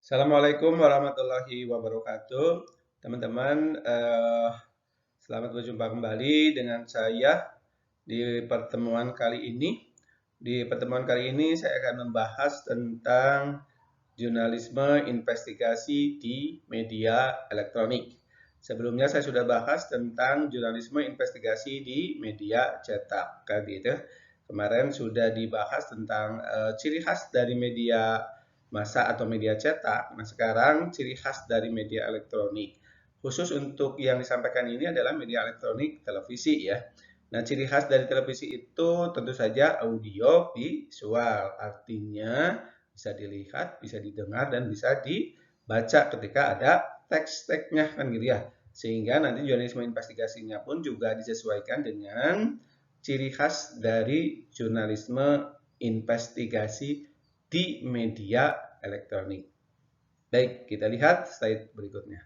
Assalamualaikum warahmatullahi wabarakatuh. Teman-teman, selamat berjumpa kembali dengan saya di pertemuan kali ini. Di pertemuan kali ini saya akan membahas tentang jurnalisme investigasi di media elektronik. Sebelumnya saya sudah bahas tentang jurnalisme investigasi di media cetak, kan gitu. Kemarin sudah dibahas tentang ciri khas dari media massa atau media cetak. Nah, sekarang ciri khas dari media elektronik. Khusus untuk yang disampaikan ini adalah media elektronik televisi ya. Nah, ciri khas dari televisi itu tentu saja audio visual. Artinya bisa dilihat, bisa didengar, dan bisa dibaca ketika ada teks-teksnya kan gitu ya. Sehingga nanti jurnalisme investigasinya pun juga disesuaikan dengan ciri khas dari jurnalisme investigasi di media elektronik. Baik, kita lihat slide berikutnya.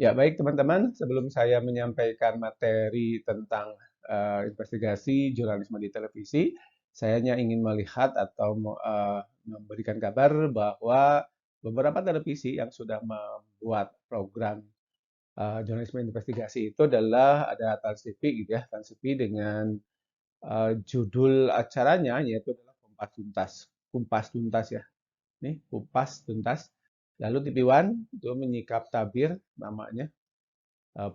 Ya, baik teman-teman, sebelum saya menyampaikan materi tentang investigasi jurnalisme di televisi, saya hanya ingin melihat atau memberikan kabar bahwa beberapa televisi yang sudah membuat program jurnalisme investigasi itu adalah ada Trans TV gitu ya, Trans TV dengan judul acaranya yaitu adalah Kompas Tuntas. Kumpas Tuntas ya. Nih, Kupas Tuntas. Lalu TV One itu menyikap tabir namanya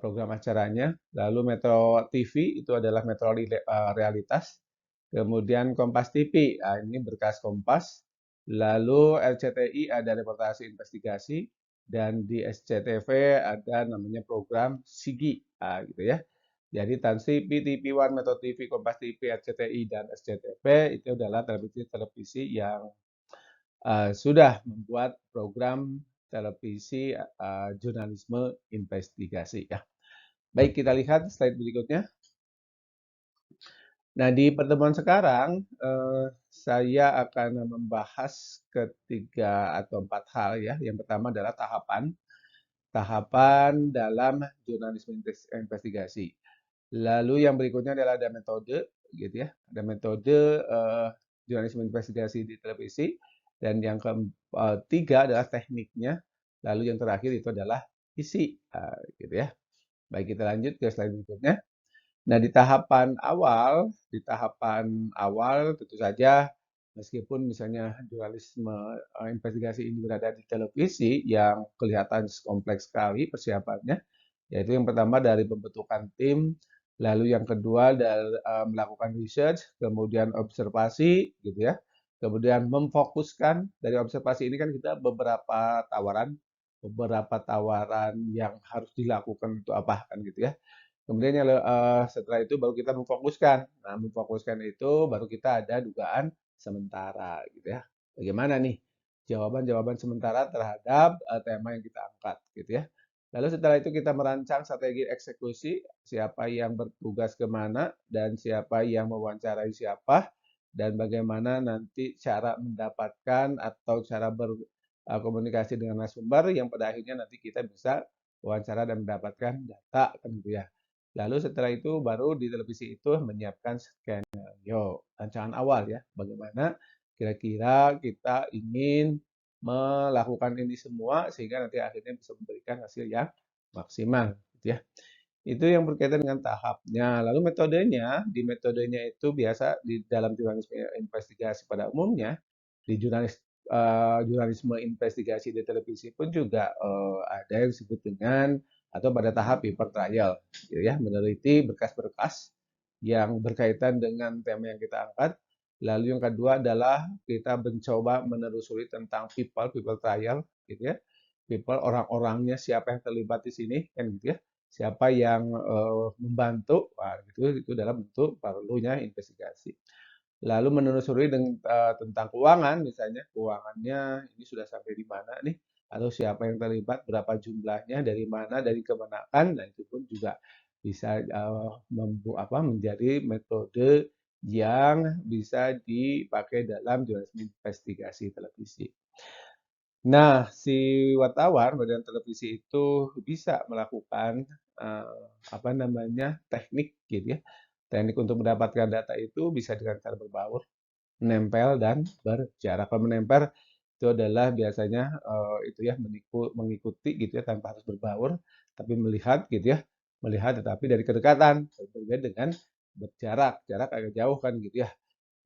program acaranya. Lalu Metro TV itu adalah Metro Realitas. Kemudian Kompas TV, ini berkas Kompas. Lalu RCTI ada reportase investigasi dan di SCTV ada namanya program Sigi, gitu ya. Jadi Trans TV, TV One, Metro TV, Kompas TV, RCTI dan SCTV itu adalah televisi yang sudah membuat program televisi jurnalisme investigasi ya. Baik, kita lihat slide berikutnya. Nah, di pertemuan sekarang saya akan membahas ketiga atau empat hal ya. Yang pertama adalah tahapan dalam jurnalisme investigasi. Lalu yang berikutnya adalah ada metode, gitu ya. Ada metode jurnalisme investigasi di televisi. Dan yang ketiga adalah tekniknya. Lalu yang terakhir itu adalah isi, gitu ya. Baik, kita lanjut ke slide berikutnya. Nah, di tahapan awal tentu saja meskipun misalnya jurnalisme investigasi ini berada di televisi yang kelihatan kompleks sekali persiapannya, yaitu yang pertama dari pembentukan tim, lalu yang kedua dari melakukan research, kemudian observasi, gitu ya. Kemudian memfokuskan dari observasi ini kan kita beberapa tawaran yang harus dilakukan untuk apa kan gitu ya. Kemudian setelah itu baru kita memfokuskan. Nah, memfokuskan itu baru kita ada dugaan sementara gitu ya. Bagaimana nih jawaban-jawaban sementara terhadap tema yang kita angkat gitu ya. Lalu setelah itu kita merancang strategi eksekusi, siapa yang bertugas kemana dan siapa yang mewawancarai siapa dan bagaimana nanti cara mendapatkan atau cara berkomunikasi dengan narasumber yang pada akhirnya nanti kita bisa wawancara dan mendapatkan data kan gitu ya. Lalu setelah itu baru di televisi itu menyiapkan skenario, rancangan awal ya, bagaimana kira-kira kita ingin melakukan ini semua sehingga nanti akhirnya bisa memberikan hasil yang maksimal, gitu ya. Itu yang berkaitan dengan tahapnya. Lalu di metodenya itu biasa di dalam jurnalisme investigasi pada umumnya, di jurnalisme investigasi di televisi pun juga ada yang disebut dengan atau pada tahap paper trial, gitu ya, meneliti berkas-berkas yang berkaitan dengan tema yang kita angkat. Lalu yang kedua adalah kita mencoba menelusuri tentang people trial, gitu ya. People orang-orangnya siapa yang terlibat di sini, kan gitu ya. Siapa yang membantu, wah, itu dalam bentuk perlunya investigasi. Lalu menelusuri tentang keuangan, misalnya keuangannya ini sudah sampai di mana nih, lalu siapa yang terlibat, berapa jumlahnya, dari mana, dari kemenakan, nah itu pun juga bisa menjadi metode yang bisa dipakai dalam jurnalisme investigasi televisi. Nah, si wartawan badan televisi itu bisa melakukan teknik gitu ya. Teknik untuk mendapatkan data itu bisa dengan cara berbaur. menempel dan berjarak. Kalau menempel itu adalah biasanya itu ya mengikuti gitu ya tanpa harus berbaur, tapi melihat gitu ya, melihat tetapi dari kedekatan. Berbeda dengan berjarak, jarak agak jauh kan gitu ya.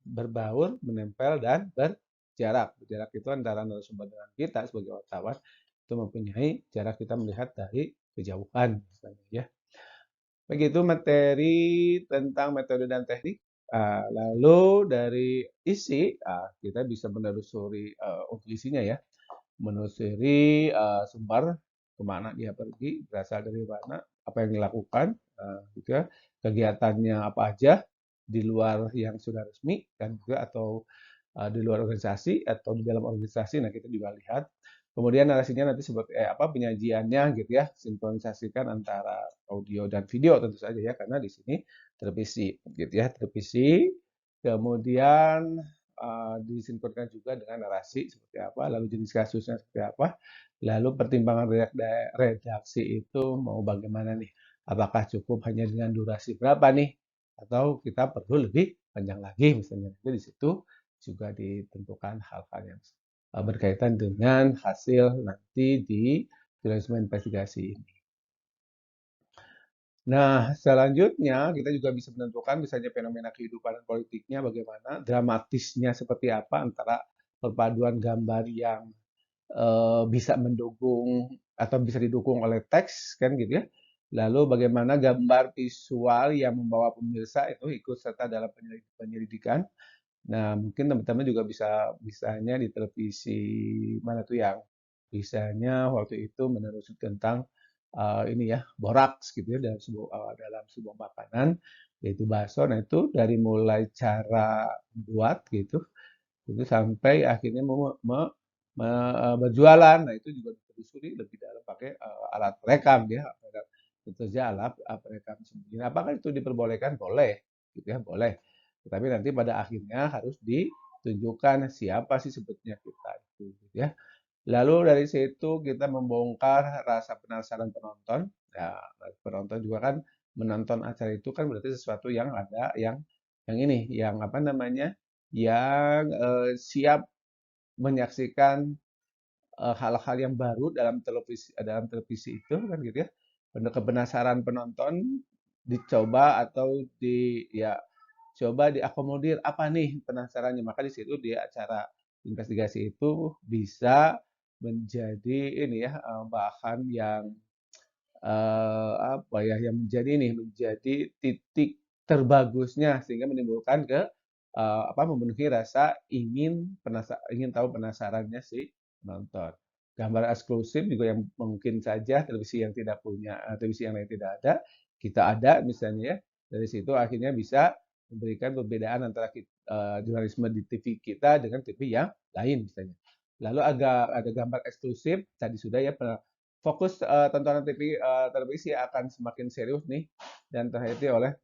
Berbaur, menempel dan berjarak. Berjarak itu antara narasumber dengan kita sebagai wartawan itu mempunyai jarak kita melihat dari kejauhan misalnya ya. Begitu materi tentang metode dan teknik. Lalu dari isi, kita bisa menelusuri untuk isinya ya, menelusuri sumber kemana dia pergi, berasal dari mana, apa yang dilakukan, gitu ya, kegiatannya apa aja di luar yang sudah resmi kan juga atau di luar organisasi atau di dalam organisasi. Nah, kita juga lihat. Kemudian narasinya nanti seperti apa penyajiannya gitu ya, sinkronisasikan antara audio dan video tentu saja ya, karena di sini televisi gitu ya, televisi. Kemudian disinkronkan juga dengan narasi seperti apa, lalu jenis kasusnya seperti apa, lalu pertimbangan redaksi itu mau bagaimana nih? Apakah cukup hanya dengan durasi berapa nih? Atau kita perlu lebih panjang lagi misalnya. Itu di situ juga ditentukan hal-hal yang berkaitan dengan hasil nanti di jurnalisme investigasi ini. Nah, selanjutnya kita juga bisa menentukan misalnya fenomena kehidupan dan politiknya bagaimana, dramatisnya seperti apa antara perpaduan gambar yang bisa mendukung atau bisa didukung oleh teks kan gitu ya. Lalu bagaimana gambar visual yang membawa pemirsa itu ikut serta dalam penyelidikan. Nah, mungkin teman-teman juga bisanya di televisi mana tuh yang bisanya waktu itu menelusuri tentang ini ya boraks gitu ya dalam sebuah makanan yaitu bakso. Nah itu dari mulai cara buat gitu itu sampai akhirnya berjualan. Nah itu juga ditelusuri lebih dalam pakai alat rekam ya. Tentu saja alat perekam sendiri. Apakah itu diperbolehkan? Boleh, gitu ya, boleh. Tetapi nanti pada akhirnya harus ditunjukkan siapa sih sebetulnya kita itu, gitu ya. Lalu dari situ kita membongkar rasa penasaran penonton. Ya, penonton juga kan menonton acara itu kan berarti sesuatu yang ada yang ini, yang apa namanya, yang siap menyaksikan hal-hal yang baru dalam televisi itu kan gitu ya. Kepenasaran penonton dicoba atau ya coba diakomodir apa nih penasarannya. Maka di situ di acara investigasi itu bisa menjadi ini ya bahan yang apa ya yang menjadi titik terbagusnya sehingga menimbulkan apa memenuhi rasa ingin tahu penasarannya si penonton. Gambar eksklusif juga yang mungkin saja televisi yang tidak punya televisi yang lain tidak ada, kita ada misalnya ya. Dari situ akhirnya bisa memberikan perbedaan antara jurnalisme di TV kita dengan TV yang lain misalnya. Lalu ada gambar eksklusif tadi sudah ya fokus tontonan televisi akan semakin serius nih dan terhenti oleh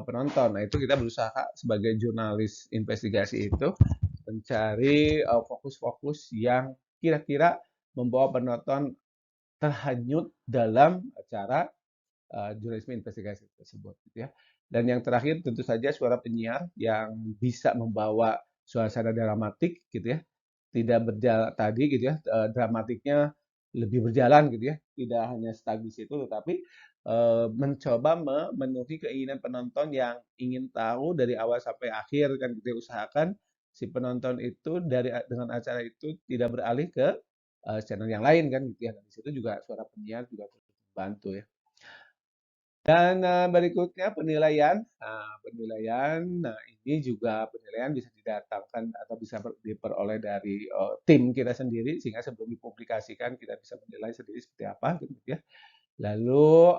penonton. Nah, itu kita berusaha sebagai jurnalis investigasi itu mencari fokus-fokus yang kira-kira membawa penonton terhanyut dalam acara jurnalisme investigasi tersebut gitu ya. Dan yang terakhir tentu saja suara penyiar yang bisa membawa suasana dramatik gitu ya. Tidak berjalan tadi gitu ya, dramatiknya lebih berjalan gitu ya. Tidak hanya stuck di situ tetapi mencoba memenuhi keinginan penonton yang ingin tahu dari awal sampai akhir kan gitu ya. Usahakan si penonton itu dengan acara itu tidak beralih ke channel yang lain kan gitu ya. Dan di situ juga suara penyiar juga turut membantu ya. Dan berikutnya penilaian. Penilaian, nah ini juga penilaian bisa didatangkan atau bisa diperoleh dari tim kita sendiri sehingga sebelum dipublikasikan kita bisa menilai sendiri seperti apa gitu ya. Lalu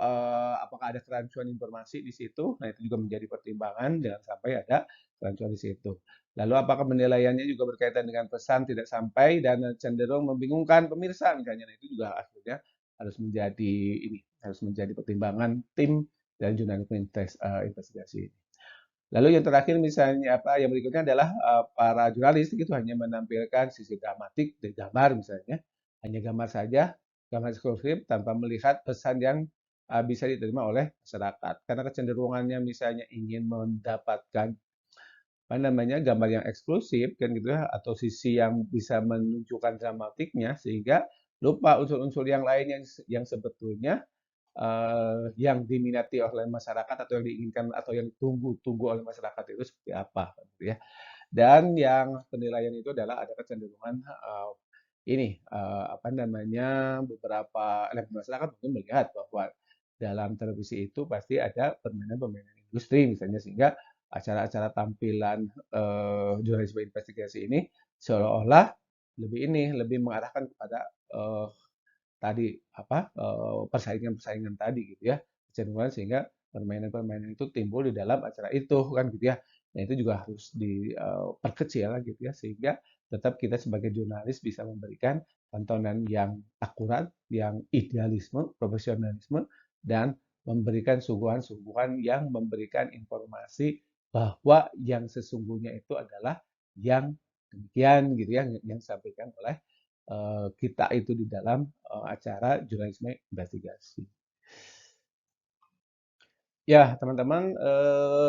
apakah ada kerancuan informasi di situ? Nah itu juga menjadi pertimbangan jangan sampai ada kerancuan di situ. Lalu apakah penilaiannya juga berkaitan dengan pesan tidak sampai dan cenderung membingungkan pemirsa misalnya. Nah itu juga akhirnya harus menjadi pertimbangan tim dan jurnalisme investigasi. Lalu yang terakhir misalnya apa yang berikutnya adalah para jurnalis itu hanya menampilkan sisi dramatik dari gambar misalnya, hanya gambar saja, gambar eksklusif tanpa melihat pesan yang bisa diterima oleh masyarakat. Karena kecenderungannya misalnya ingin mendapatkan apa namanya, gambar yang eksklusif kan gitu ya, atau sisi yang bisa menunjukkan dramatiknya sehingga lupa unsur-unsur yang lain yang sebetulnya yang diminati oleh masyarakat atau yang diinginkan atau yang tunggu-tunggu oleh masyarakat itu seperti apa gitu ya. Dan yang penilaian itu adalah ada kecenderungan apa namanya, beberapa elemen masyarakat mungkin melihat bahwa dalam televisi itu pasti ada permainan-permainan industri misalnya, sehingga acara-acara tampilan jurnalisme investigasi ini seolah-olah lebih mengarahkan kepada tadi apa persaingan-persaingan tadi gitu ya, kecenderungan sehingga permainan-permainan itu timbul di dalam acara itu kan gitu ya. Nah itu juga harus diperkecil gitu ya sehingga tetap kita sebagai jurnalis bisa memberikan tontonan yang akurat, yang idealisme, profesionalisme, dan memberikan suguhan-suguhan yang memberikan informasi bahwa yang sesungguhnya itu adalah yang demikian gitu ya, yang disampaikan oleh kita itu di dalam acara jurnalisme investigasi. Ya, teman-teman,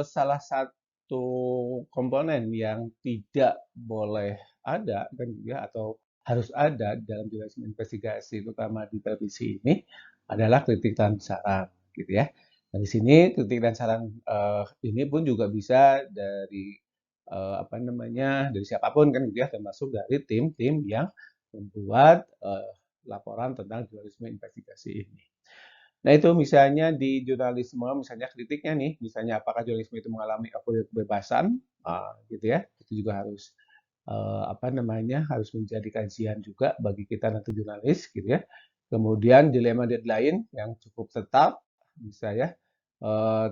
salah satu komponen yang tidak boleh ada kan gitu ya, atau harus ada dalam jurnalisme investigasi, terutama di televisi ini, adalah kritik dan saran, gitu ya. Nah, di sini kritik dan saran ini pun juga bisa dari apa namanya, dari siapapun kan gitu ya, termasuk dari tim-tim yang membuat laporan tentang jurnalisme investigasi ini. Nah itu misalnya di jurnalisme, misalnya kritiknya nih, misalnya apakah jurnalisme itu mengalami kebebasan, gitu ya, itu juga harus apa namanya, harus menjadi kajian juga bagi kita nanti jurnalis, gitu ya. Kemudian dilema deadline yang cukup tetap, bisa ya.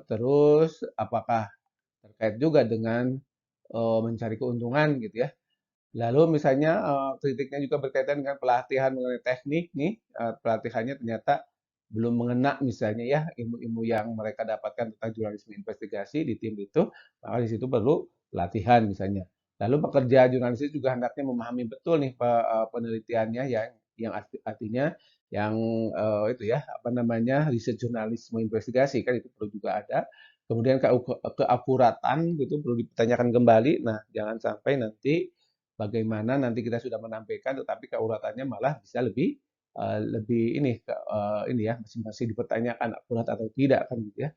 Terus apakah terkait juga dengan mencari keuntungan, gitu ya. Lalu misalnya kritiknya juga berkaitan dengan pelatihan mengenai teknik nih, pelatihannya ternyata belum mengena misalnya ya ilmu-ilmu yang mereka dapatkan tentang jurnalisme investigasi di tim itu, maka di situ perlu pelatihan misalnya. Lalu pekerja jurnalis itu juga hendaknya memahami betul nih penelitiannya yang artinya yang itu ya apa namanya riset jurnalisme investigasi kan itu perlu juga ada. Kemudian keakuratan gitu perlu dipertanyakan kembali. Nah, jangan sampai nanti bagaimana nanti kita sudah menampilkan tetapi keuratannya malah bisa lebih ini ya masing-masing dipertanyakan akurat atau tidak kan gitu ya.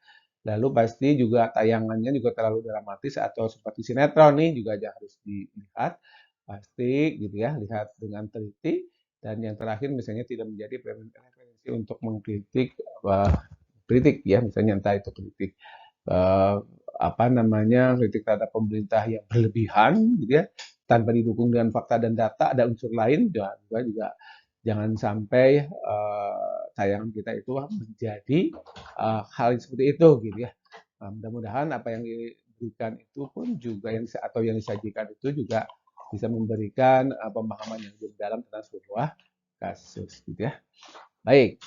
Lalu pasti juga tayangannya juga terlalu dramatis atau seperti sinetron nih juga aja harus dilihat pasti gitu ya, lihat dengan teliti dan yang terakhir misalnya tidak menjadi referensi untuk mengkritik kritik ya misalnya entah itu kritik eh, apa namanya kritik terhadap pemerintah yang berlebihan gitu ya tanpa didukung dengan fakta dan data ada unsur lain juga jangan sampai tayangan kita itu menjadi hal yang seperti itu gitu ya. Nah, mudah-mudahan apa yang diberikan itu pun juga atau yang disajikan itu juga bisa memberikan pemahaman yang lebih dalam tentang sebuah kasus gitu ya. Baik.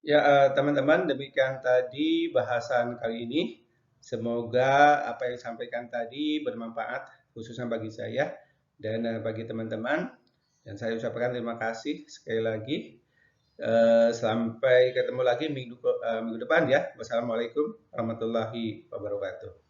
Ya, teman-teman, demikian tadi bahasan kali ini. Semoga apa yang disampaikan tadi bermanfaat, khususnya bagi saya dan bagi teman-teman. Dan saya ucapkan terima kasih sekali lagi. Sampai ketemu lagi minggu depan ya. Wassalamualaikum warahmatullahi wabarakatuh.